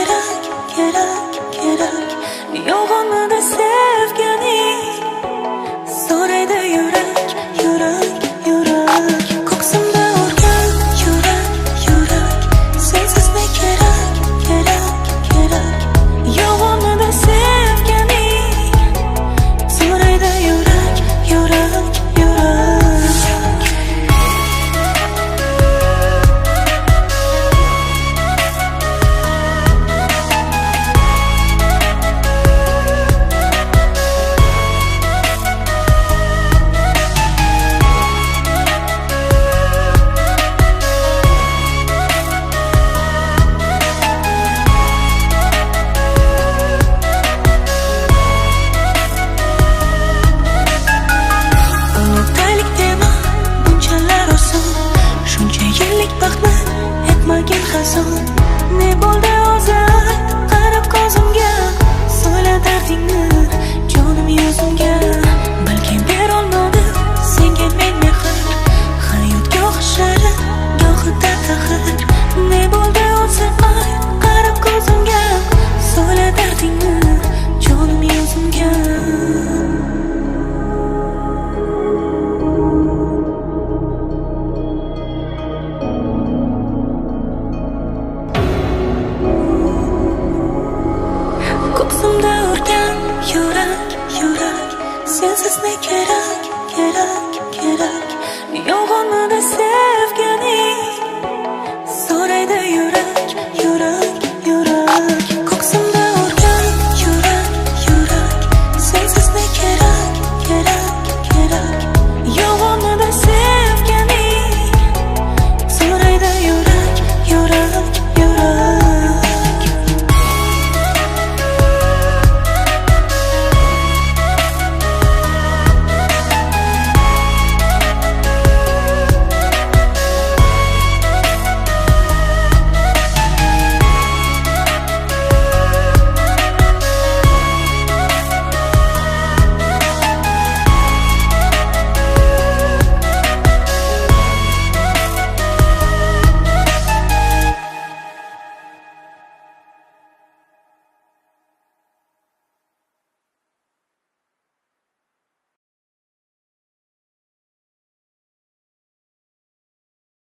kerak, kerak, kerak. Yolg'onmidi sevganing, so'raydi yurak, yurak, yurak. Ko'ksimda urgan yurak, yurak. Sensiz ne kerak, kerak, kerak. Yolg'onmidi sevganing, so'raydi yurak, yurak, yurak. Ne bo'ldi o'zi ayt, qarab ko'zimga, so'yla dardingni jonim yuzimga. Balki berolmadim senga men mehr, hayot goh shirin, gohida taxir. Ne bo'ldi o'zi ayt, qarab ko'zimga, so'yla dardingni jonim yuzimga. Ko'ksimda urgan yurak, yurak. Sensiz ne kerak, kerak, kerak. Yolg'onmidi